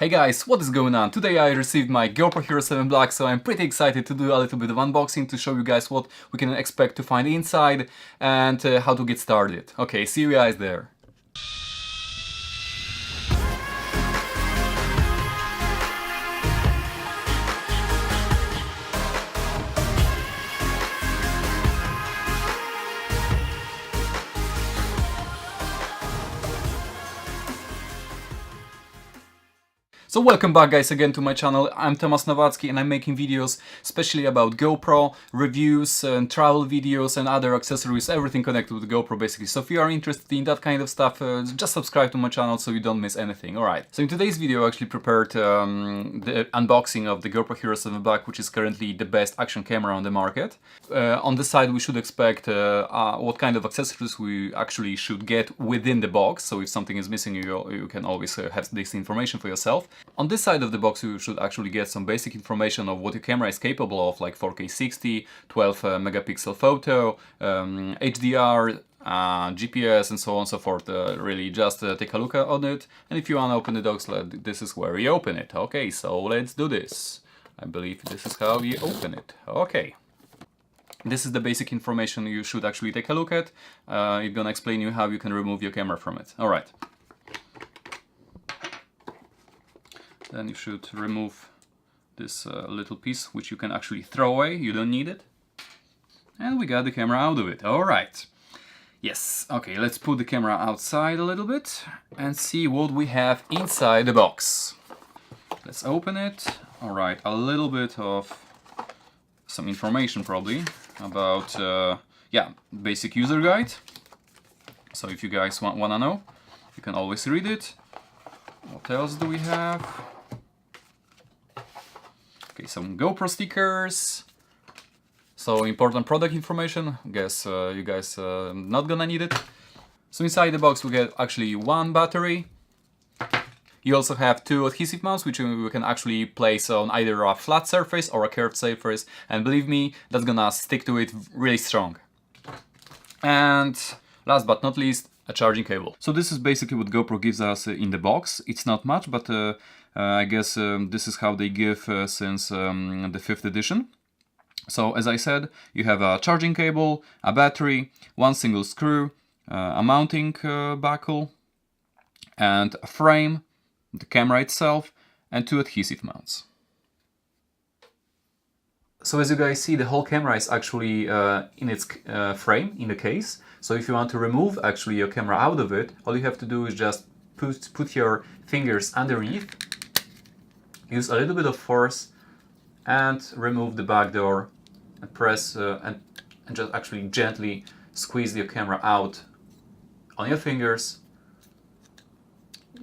Hey guys, what is going on? Today I received my GoPro Hero 7 Black, so I'm pretty excited to do a little bit of unboxing to show you guys what we can expect to find inside and how to get started. Okay, see you guys there. So welcome back guys again to my channel. I'm Tomasz Nowacki and I'm making videos especially about GoPro, reviews and travel videos and other accessories, everything connected with GoPro basically. So if you are interested in that kind of stuff, just subscribe to my channel so you don't miss anything. Alright, so in today's video I actually prepared the unboxing of the GoPro Hero 7 Black, which is currently the best action camera on the market. On this side we should expect what kind of accessories we actually should get within the box, so if something is missing you can always have this information for yourself. On this side of the box you should actually get some basic information of what your camera is capable of, like 4K 60, 12 megapixel photo, HDR, GPS and so on and so forth. Really just take a look on it, and if you want to open the box, this is where you open it. Okay, so let's do this. I believe this is how you open it. Okay. This is the basic information you should actually take a look at. It's gonna explain you how you can remove your camera from it. Alright. Then you should remove this little piece, which you can actually throw away, you don't need it. And we got the camera out of it. Alright. Yes, okay, let's put the camera outside a little bit and see what we have inside the box. Let's open it. Alright, a little bit of some information probably about, yeah, basic user guide. So if you guys wanna know, you can always read it. What else do we have? Okay, some GoPro stickers. So important product information. I guess you guys not gonna need it. So inside the box we get actually one battery. You also have two adhesive mounts, which we can actually place on either a flat surface or a curved surface, and believe me, that's gonna stick to it really strong. And last but not least, a charging cable. So this is basically what GoPro gives us in the box. It's not much, but I guess this is how they give since the 5th edition. So as I said, you have a charging cable, a battery, one single screw, a mounting buckle, and a frame, the camera itself, and two adhesive mounts. So as you guys see, the whole camera is actually in its frame, in the case. So if you want to remove actually your camera out of it, all you have to do is just put your fingers underneath, use a little bit of force, and remove the back door, and press and just actually gently squeeze your camera out on your fingers.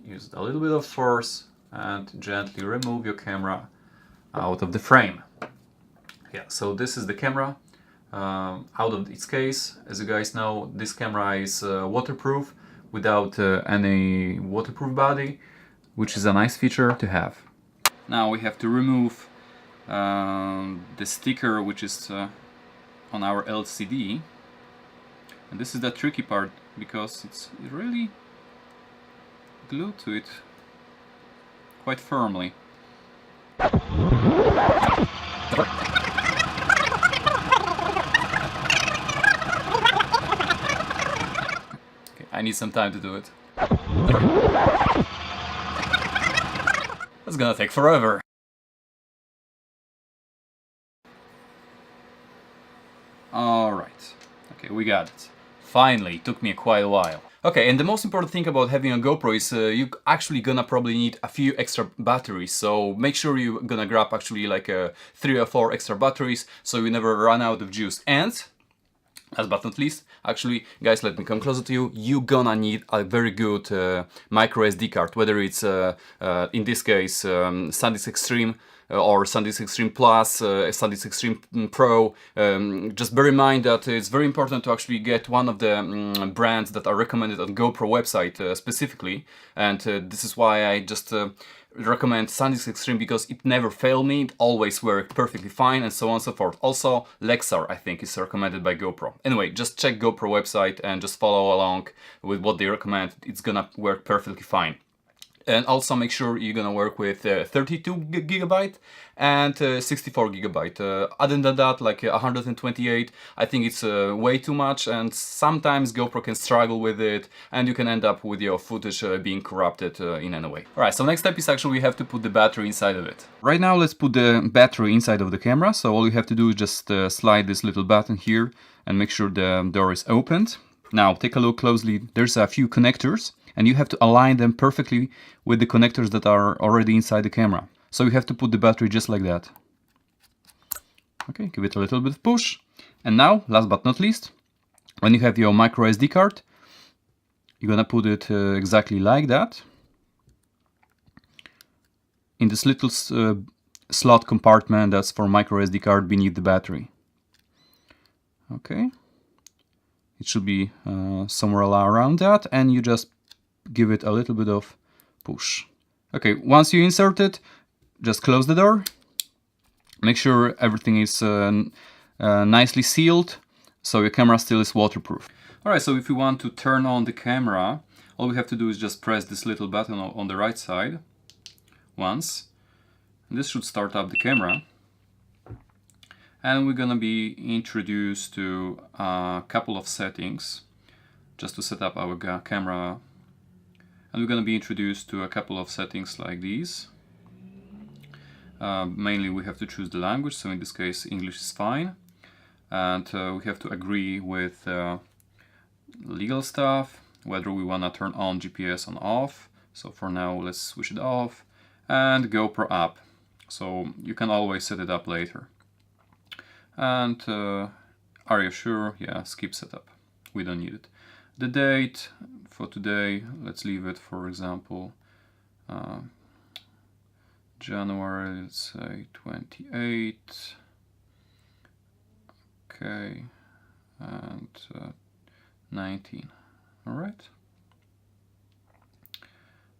Use a little bit of force and gently remove your camera out of the frame. Yeah, so this is the camera out of its case. As you guys know, this camera is waterproof without any waterproof body, which is a nice feature to have. Now we have to remove the sticker which is on our LCD, and this is the tricky part because it's really glued to it quite firmly. I need some time to do it. It's gonna take forever. Alright. Okay, we got it. Finally, it took me quite a while. Okay, and the most important thing about having a GoPro is you actually gonna probably need a few extra batteries, so make sure you're gonna grab actually like 3 or 4 extra batteries so you never run out of juice. And last but not least, actually, guys, let me come closer to you. You're gonna need a very good micro SD card, whether it's, in this case, SanDisk Extreme or SanDisk Extreme Plus, SanDisk Extreme Pro. Just bear in mind that it's very important to actually get one of the brands that are recommended on GoPro website specifically, and this is why I just recommend SanDisk Extreme, because it never failed me, it always worked perfectly fine, and so on and so forth. Also, Lexar, I think, is recommended by GoPro. Anyway, just check GoPro website and just follow along with what they recommend. It's gonna work perfectly fine. And also make sure you're gonna work with 32 gigabyte and 64 gigabyte. Other than that, like 128, I think it's way too much, and sometimes GoPro can struggle with it, and you can end up with your footage being corrupted in any way. Alright, so next step is actually we have to put the battery inside of it. Right now, let's put the battery inside of the camera. So all you have to do is just slide this little button here and make sure the door is opened. Now, take a look closely. There's a few connectors, and you have to align them perfectly with the connectors that are already inside the camera. So you have to put the battery just like that. Okay, give it a little bit of push. And now, last but not least, when you have your micro SD card, you're gonna put it exactly like that in this little slot compartment that's for micro SD card beneath the battery. Okay, it should be somewhere around that, and you just give it a little bit of push. Okay, once you insert it, just close the door. Make sure everything is nicely sealed, so your camera still is waterproof. Alright, so if you want to turn on the camera, all we have to do is just press this little button on the right side once. And this should start up the camera. And we're gonna be introduced to a couple of settings just to set up our camera. And we're going to be introduced to a couple of settings like these. Mainly we have to choose the language, so in this case English is fine. And we have to agree with legal stuff, whether we want to turn on GPS on off. So for now let's switch it off. And GoPro up. So you can always set it up later. And are you sure? Yeah, skip setup. We don't need it. The date for today, let's leave it, for example, January, let's say 28. Okay, and 19. All right.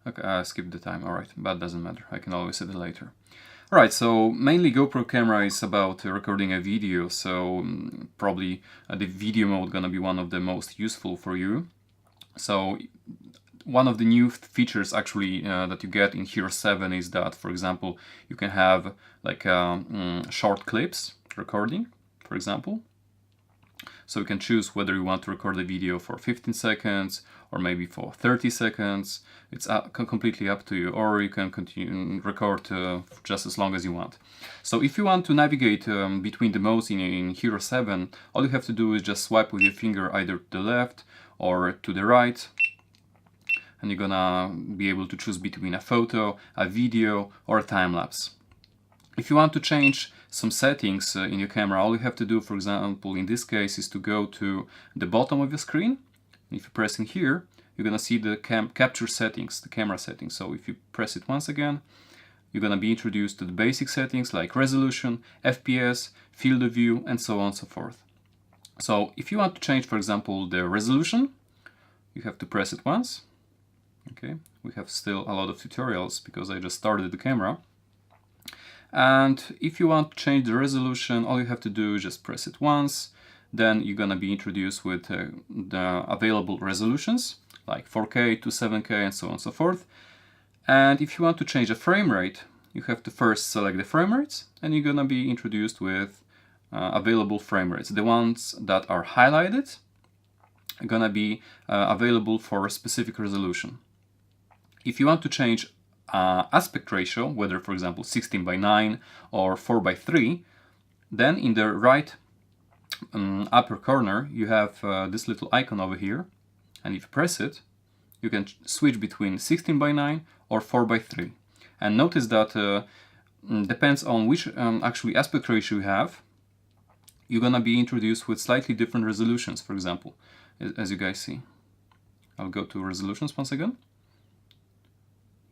Okay, I skipped the time. All right, but doesn't matter. I can always set it later. Alright, so mainly GoPro camera is about recording a video, so probably the video mode gonna be one of the most useful for you. So one of the new features actually that you get in Hero 7 is that, for example, you can have like short clips recording, for example. So you can choose whether you want to record a video for 15 seconds or maybe for 30 seconds. It's completely up to you, or you can continue record just as long as you want. So if you want to navigate between the modes in Hero 7, all you have to do is just swipe with your finger either to the left or to the right, and you're gonna be able to choose between a photo, a video, or a time-lapse. If you want to change some settings in your camera, all you have to do, for example, in this case, is to go to the bottom of your screen. If you press in here, you're gonna see the capture settings, the camera settings. So if you press it once again, you're gonna be introduced to the basic settings like resolution, FPS, field of view, and so on and so forth. So if you want to change, for example, the resolution, you have to press it once. Okay, we have still a lot of tutorials because I just started the camera. And if you want to change the resolution, all you have to do is just press it once. Then you're gonna be introduced with the available resolutions like 4K to 7K and so on and so forth. And if you want to change the frame rate, you have to first select the frame rates, and you're gonna be introduced with available frame rates. The ones that are highlighted are gonna be available for a specific resolution. If you want to change aspect ratio, whether, for example, 16:9 or 4:3, then in the right upper corner you have this little icon over here, and if you press it, you can switch between 16:9 or 4:3. And notice that depends on which actually aspect ratio you have, you're gonna be introduced with slightly different resolutions. For example, as you guys see, I'll go to resolutions once again.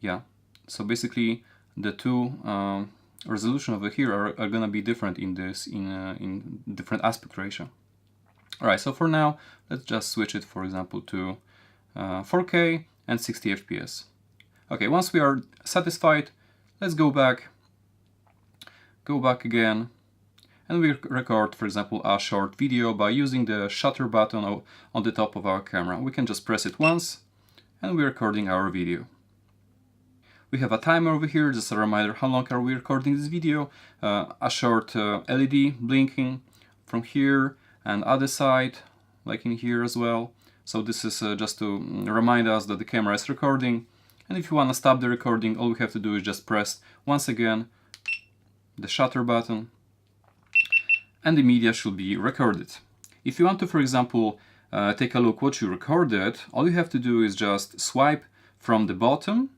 Yeah, so basically the two resolution over here are gonna be different in this in different aspect ratio. All right, so for now let's just switch it, for example, to 4K and 60 FPS. Okay, once we are satisfied, let's go back again, and we record, for example, a short video by using the shutter button on the top of our camera. We can just press it once, and we're recording our video. We have a timer over here, just a reminder how long are we recording this video. A short LED blinking from here and other side, like in here as well. So this is just to remind us that the camera is recording. And if you want to stop the recording, all we have to do is just press once again the shutter button and the media should be recorded. If you want to, for example, take a look what you recorded, all you have to do is just swipe from the bottom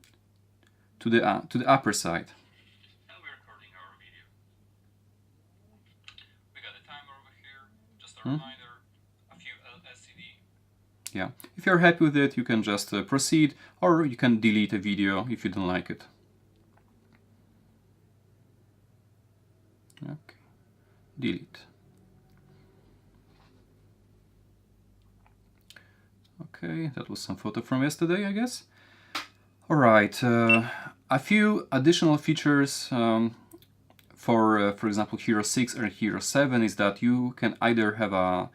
to the upper side. And we're recording our video. We got a timer over here, just a reminder, a few LCD. Yeah, if you're happy with it, you can just proceed, or you can delete a video if you don't like it. Okay, delete. Okay, that was some photo from yesterday, I guess. Alright, a few additional features for example, Hero 6 or Hero 7 is that you can either have a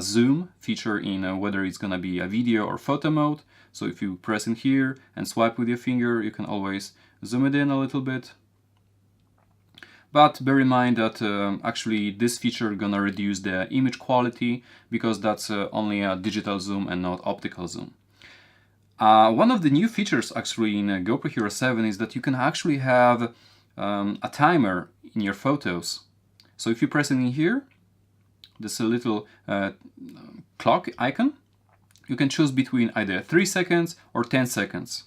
zoom feature in whether it's gonna be a video or photo mode. So if you press in here and swipe with your finger, you can always zoom it in a little bit. But bear in mind that actually this feature gonna reduce the image quality because that's only a digital zoom and not optical zoom. One of the new features actually in GoPro Hero 7 is that you can actually have a timer in your photos. So if you press in here, this little clock icon, you can choose between either 3 seconds or 10 seconds.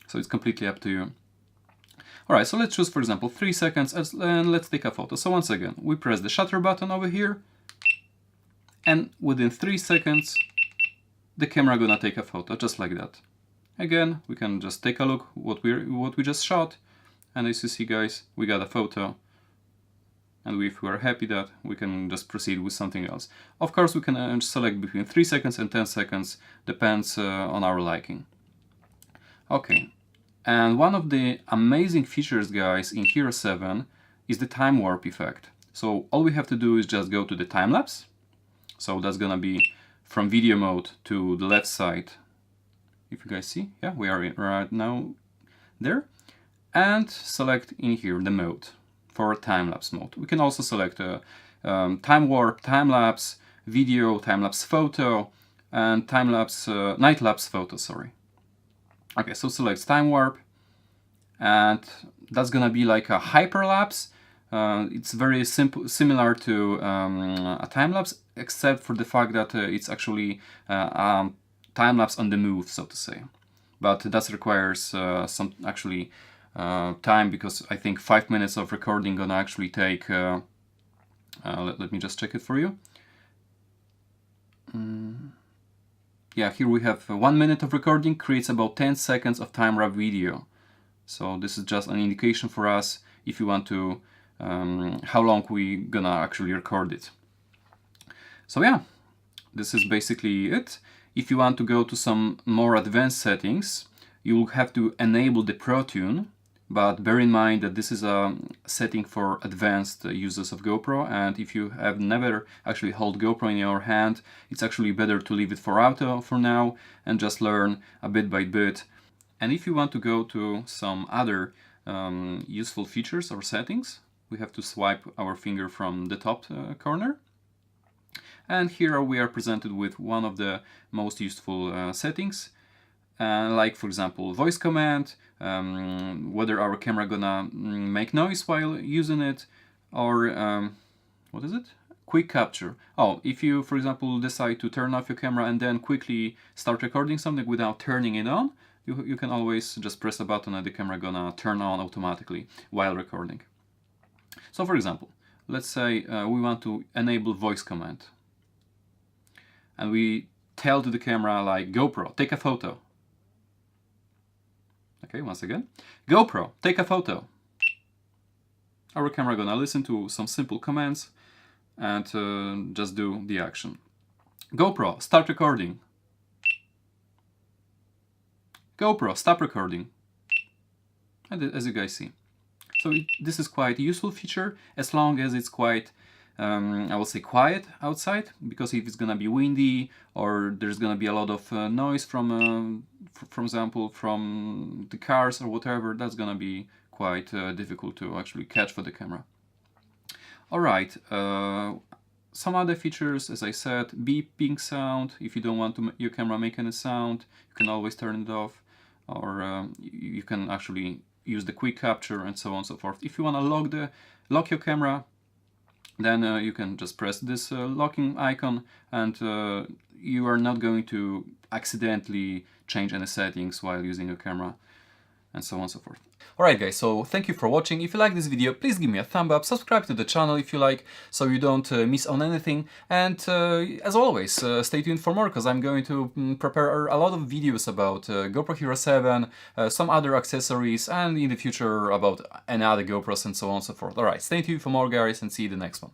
So it's completely up to you. Alright, so let's choose, for example, 3 seconds and let's take a photo. So once again, we press the shutter button over here and within 3 seconds the camera gonna take a photo, just like that. Again, we can just take a look what we just shot, and as you see, guys, we got a photo. And if we are happy that, we can just proceed with something else. Of course, we can select between 3 seconds and 10 seconds, depends on our liking. Okay, and one of the amazing features, guys, in Hero 7 is the time warp effect. So all we have to do is just go to the time lapse. So that's gonna be from video mode to the left side. If you guys see, yeah, we are right now there. And select in here the mode for time-lapse mode. We can also select time warp, time-lapse, video, time-lapse photo, and time-lapse, night-lapse photo, sorry. Okay, so select time warp, and that's gonna be like a hyperlapse. It's very simple, similar to a time-lapse, except for the fact that it's actually time-lapse on the move, so to say. But that requires some actually time, because I think 5 minutes of recording gonna actually take, let me just check it for you. Yeah, here we have 1 minute of recording creates about 10 seconds of time wrap video. So this is just an indication for us if you want to, how long we gonna actually record it. So yeah, this is basically it. If you want to go to some more advanced settings, you will have to enable the Pro Tune, but bear in mind that this is a setting for advanced users of GoPro, and if you have never actually held GoPro in your hand, it's actually better to leave it for auto for now and just learn a bit by bit. And if you want to go to some other useful features or settings, we have to swipe our finger from the top corner. And here we are presented with one of the most useful settings, like for example voice command, whether our camera gonna make noise while using it, or what is it? Quick capture. Oh, if you, for example, decide to turn off your camera and then quickly start recording something without turning it on, you can always just press a button and the camera gonna turn on automatically while recording. So for example, let's say we want to enable voice command. And we tell to the camera like, GoPro, take a photo. Okay, once again, GoPro, take a photo. Our camera gonna listen to some simple commands and just do the action. GoPro, start recording. GoPro, stop recording. And as you guys see. So this is quite a useful feature as long as it's quite I will say quiet outside, because if it's gonna be windy or there's gonna be a lot of noise from example from the cars or whatever, that's gonna be quite difficult to actually catch for the camera. Alright, some other features, as I said, beeping sound. If you don't want your camera make any sound, you can always turn it off, or you can actually use the quick capture and so on and so forth. If you want to lock your camera, then you can just press this locking icon, and you are not going to accidentally change any settings while using your camera, and so on and so forth. Alright guys, so thank you for watching. If you like this video, please give me a thumb up, subscribe to the channel if you like, so you don't miss on anything, and as always, stay tuned for more, because I'm going to prepare a lot of videos about GoPro Hero 7, some other accessories, and in the future about any other GoPros and so on and so forth. Alright, stay tuned for more guys, and see you in the next one.